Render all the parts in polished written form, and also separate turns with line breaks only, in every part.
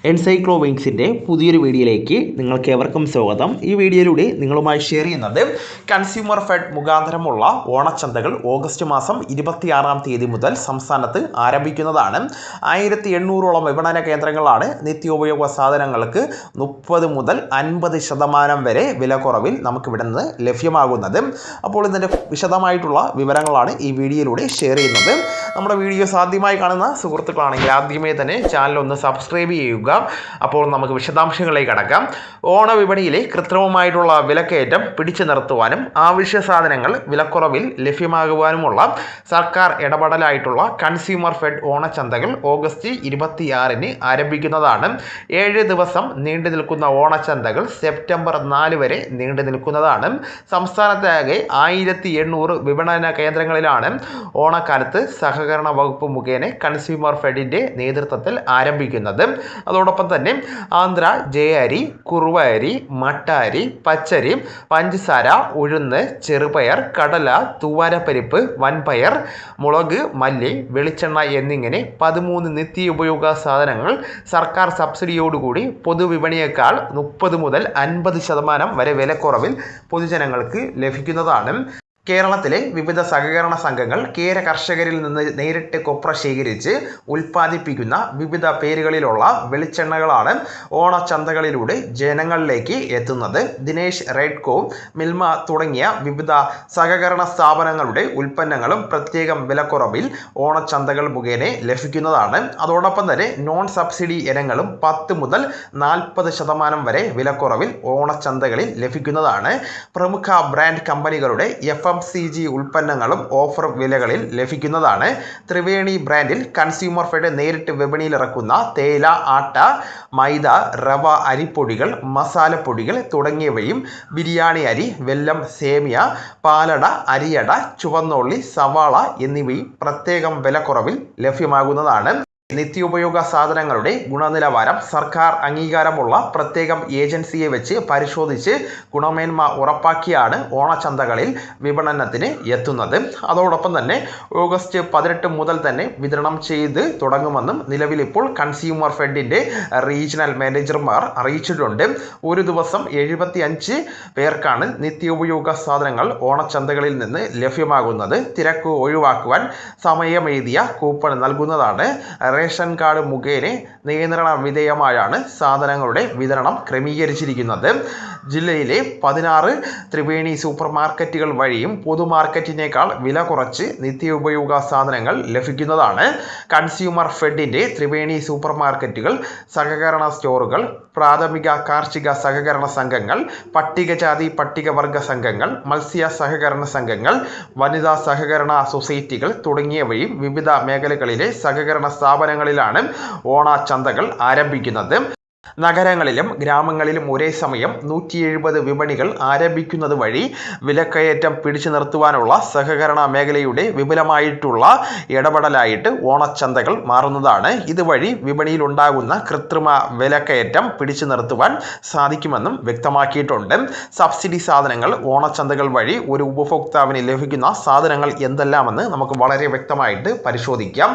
എൻസൈക്ലോവിങ്സിൻ്റെ പുതിയൊരു വീഡിയോയിലേക്ക് നിങ്ങൾക്ക് ഏവർക്കും സ്വാഗതം. ഈ വീഡിയോയിലൂടെ നിങ്ങളുമായി ഷെയർ ചെയ്യുന്നത് കൺസ്യൂമർ ഫെഡ് മുഖാന്തരമുള്ള ഓണച്ചന്തകൾ ഓഗസ്റ്റ് മാസം 26-ാം തീയതി മുതൽ സംസ്ഥാനത്ത് ആരംഭിക്കുന്നതാണ്. 1800ഓളം വിപണന കേന്ദ്രങ്ങളാണ് നിത്യോപയോഗ സാധനങ്ങൾക്ക് 30 മുതൽ 50% വരെ വിലക്കുറവിൽ നമുക്കിവിടെ നിന്ന് ലഭ്യമാകുന്നത്. അപ്പോൾ ഇതിൻ്റെ വിശദമായിട്ടുള്ള വിവരങ്ങളാണ് ഈ വീഡിയോയിലൂടെ ഷെയർ ചെയ്യുന്നത്. നമ്മുടെ വീഡിയോസ് ആദ്യമായി കാണുന്ന സുഹൃത്തുക്കളാണെങ്കിൽ ആദ്യമേ തന്നെ ചാനൽ ഒന്ന് സബ്സ്ക്രൈബ് ചെയ്യുക. അപ്പോൾ നമുക്ക് വിശദാംശങ്ങളിലേക്ക് കടക്കാം. ഓണവിപണിയിലെ കൃത്രിമമായിട്ടുള്ള വിലക്കയറ്റം പിടിച്ചു നിർത്തുവാനും ആവശ്യ സാധനങ്ങൾ വിലക്കുറവിൽ ലഭ്യമാകുവാനുമുള്ള സർക്കാർ ഇടപെടലായിട്ടുള്ള കൺസ്യൂമർ ഫെഡ് ഓണച്ചന്തകൾ ഓഗസ്റ്റ് 26-ന് ആരംഭിക്കുന്നതാണ്. 7 ദിവസം നീണ്ടു നിൽക്കുന്ന ഓണച്ചന്തകൾ സെപ്റ്റംബർ 4 വരെ നീണ്ടു നിൽക്കുന്നതാണ്. സംസ്ഥാനത്താകെ 1800 വിപണന കേന്ദ്രങ്ങളിലാണ് ഓണക്കാലത്ത് സഹകരണ വകുപ്പ് മുഖേന കൺസ്യൂമർ ഫെഡിൻ്റെ നേതൃത്വത്തിൽ ആരംഭിക്കുന്നത്. അതോടൊപ്പം തന്നെ ആന്ധ്ര ജയഅരി, കുറുവ അരി, മട്ട അരി, പച്ചരി, പഞ്ചസാര, ഉഴുന്ന്, ചെറുപയർ, കടല, തൂവാരപ്പരിപ്പ്, വൻപയർ, മുളക്, മല്ലി, വെളിച്ചെണ്ണ എന്നിങ്ങനെ 13 നിത്യോപയോഗ സാധനങ്ങൾ സർക്കാർ സബ്സിഡിയോടുകൂടി പൊതുവിപണിയേക്കാൾ 30 മുതൽ 50% വരെ വിലക്കുറവിൽ പൊതുജനങ്ങൾക്ക് ലഭിക്കുന്നതാണ്. കേരളത്തിലെ വിവിധ സഹകരണ സംഘങ്ങൾ കേര കർഷകരിൽ നിന്ന് നേരിട്ട് കൊപ്ര ശേഖരിച്ച് ഉൽപ്പാദിപ്പിക്കുന്ന വിവിധ പേരുകളിലുള്ള വെളിച്ചെണ്ണകളാണ് ഓണച്ചന്തകളിലൂടെ ജനങ്ങളിലേക്ക് എത്തുന്നത്. ദിനേശ് റെഡ്കോ, മിൽമ തുടങ്ങിയ വിവിധ സഹകരണ സ്ഥാപനങ്ങളുടെ ഉൽപ്പന്നങ്ങളും പ്രത്യേകം വിലക്കുറവിൽ ഓണച്ചന്തകൾ മുഖേന ലഭിക്കുന്നതാണ്. അതോടൊപ്പം തന്നെ നോൺ സബ്സിഡി ഇനങ്ങളും 10 മുതൽ 40% വരെ വിലക്കുറവിൽ ഓണച്ചന്തകളിൽ ലഭിക്കുന്നതാണ്. പ്രമുഖ ബ്രാൻഡ് കമ്പനികളുടെ FMCG ഉൽപ്പന്നങ്ങളും ഓഫർ വിലകളിൽ ലഭിക്കുന്നതാണ്. ത്രിവേണി ബ്രാൻഡിൽ കൺസ്യൂമർ ഫെഡ് നേരിട്ട് വിപണിയിൽ ഇറക്കുന്ന തേയില, ആട്ട, മൈദ, റവ, അരിപ്പൊടികൾ, മസാലപ്പൊടികൾ തുടങ്ങിയവയും ബിരിയാണി അരി, വെല്ലം, സേമിയ, പാലട, അരിയട, ചുവന്നുള്ളി, സവാള എന്നിവയും പ്രത്യേകം വിലക്കുറവിൽ ലഭ്യമാകുന്നതാണ്. നിത്യോപയോഗ സാധനങ്ങളുടെ ഗുണനിലവാരം സർക്കാർ അംഗീകാരമുള്ള പ്രത്യേകം ഏജൻസിയെ വെച്ച് പരിശോധിച്ച് ഗുണമേന്മ ഉറപ്പാക്കിയാണ് ഓണച്ചന്തകളിൽ വിപണനത്തിന് എത്തുന്നത്. അതോടൊപ്പം തന്നെ ഓഗസ്റ്റ് 18 മുതൽ തന്നെ വിതരണം ചെയ്ത് തുടങ്ങുമെന്നും നിലവിൽ ഇപ്പോൾ കൺസ്യൂമർ ഫെഡിൻ്റെ റീജിയണൽ മാനേജർമാർ അറിയിച്ചിട്ടുണ്ട്. ഒരു ദിവസം 75 പേർക്കാണ് നിത്യോപയോഗ സാധനങ്ങൾ ഓണച്ചന്തകളിൽ നിന്ന് ലഭ്യമാകുന്നത്. തിരക്ക് ഒഴിവാക്കുവാൻ സമയമെഴുതിയ കൂപ്പൺ നൽകുന്നതാണ്. റേഷൻ കാർഡ് മുഖേന നിയന്ത്രണ വിധേയമായാണ് സാധനങ്ങളുടെ വിതരണം ക്രമീകരിച്ചിരിക്കുന്നത്. ജില്ലയിലെ 16 ത്രിവേണി സൂപ്പർ മാർക്കറ്റുകൾ വഴിയും പൊതുമാർക്കറ്റിനേക്കാൾ വില കുറച്ച് നിത്യോപയോഗ സാധനങ്ങൾ ലഭിക്കുന്നതാണ്. കൺസ്യൂമർ ഫെഡിൻ്റെ ത്രിവേണി സൂപ്പർ മാർക്കറ്റുകൾ, സഹകരണ സ്റ്റോറുകൾ, പ്രാഥമിക കാർഷിക സഹകരണ സംഘങ്ങൾ, പട്ടികജാതി പട്ടികവർഗ സംഘങ്ങൾ, മത്സ്യ സഹകരണ സംഘങ്ങൾ, വനിതാ സഹകരണ സൊസൈറ്റികൾ തുടങ്ങിയവയും വിവിധ മേഖലകളിലെ സഹകരണ സ്ഥാപനങ്ങളിലാണ് ഓണച്ചന്തകൾ ആരംഭിക്കുന്നത്. നഗരങ്ങളിലും ഗ്രാമങ്ങളിലും ഒരേ സമയം 170 വിപണികൾ ആരംഭിക്കുന്നത് വഴി വിലക്കയറ്റം പിടിച്ചു നിർത്തുവാനുള്ള സഹകരണ മേഖലയുടെ വിപുലമായിട്ടുള്ള ഇടപെടലായിട്ട് ഓണച്ചന്തകൾ മാറുന്നതാണ്. ഇതുവഴി വിപണിയിൽ ഉണ്ടാകുന്ന കൃത്രിമ വിലക്കയറ്റം പിടിച്ചു നിർത്തുവാൻ സാധിക്കുമെന്നും വ്യക്തമാക്കിയിട്ടുണ്ട്. സബ്സിഡി സാധനങ്ങൾ ഓണച്ചന്തകൾ വഴി ഒരു ഉപഭോക്താവിന് ലഭിക്കുന്ന സാധനങ്ങൾ എന്തെല്ലാമെന്ന് നമുക്ക് വളരെ വ്യക്തമായിട്ട് പരിശോധിക്കാം.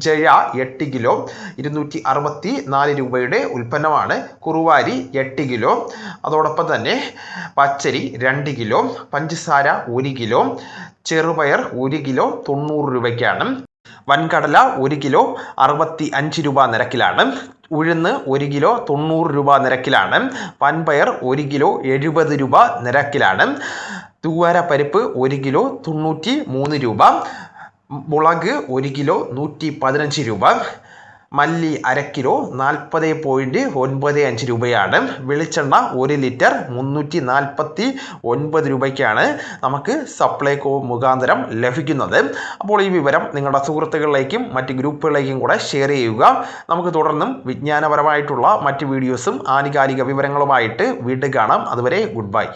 ജയ 8 കിലോ 264 രൂപയുടെ ഉൽപ്പന്നമാണ്. കുറുവാരി 8 കിലോ, അതോടൊപ്പം തന്നെ പച്ചരി 2 കിലോ, പഞ്ചസാര 1 കിലോ, ചെറുപയർ 1 കിലോ 90 രൂപയ്ക്കാണ്. വൻകടല 1 കിലോ 65 രൂപ നിരക്കിലാണ്. ഉഴുന്ന് 1 കിലോ 90 രൂപ നിരക്കിലാണ്. വൻപയർ 1 കിലോ 70 രൂപ നിരക്കിലാണ്. തൂവാരപ്പരിപ്പ് 1 കിലോ 93 രൂപ. മുളക് 1 കിലോ 115 രൂപ. മല്ലി 1/2 കിലോ 40.95 രൂപയാണ്. വെളിച്ചെണ്ണ 1 ലിറ്റർ 349 രൂപയ്ക്കാണ് നമുക്ക് സപ്ലൈകോ മുഖാന്തരം ലഭിക്കുന്നത്. അപ്പോൾ ഈ വിവരം നിങ്ങളുടെ സുഹൃത്തുക്കളിലേക്കും മറ്റ് ഗ്രൂപ്പുകളിലേക്കും കൂടെ ഷെയർ ചെയ്യുക. നമുക്ക് തുടർന്നും വിജ്ഞാനപരമായിട്ടുള്ള മറ്റ് വീഡിയോസും ആനുകാലിക വിവരങ്ങളുമായിട്ട് വീണ്ടും കാണാം. അതുവരെ ഗുഡ് ബൈ.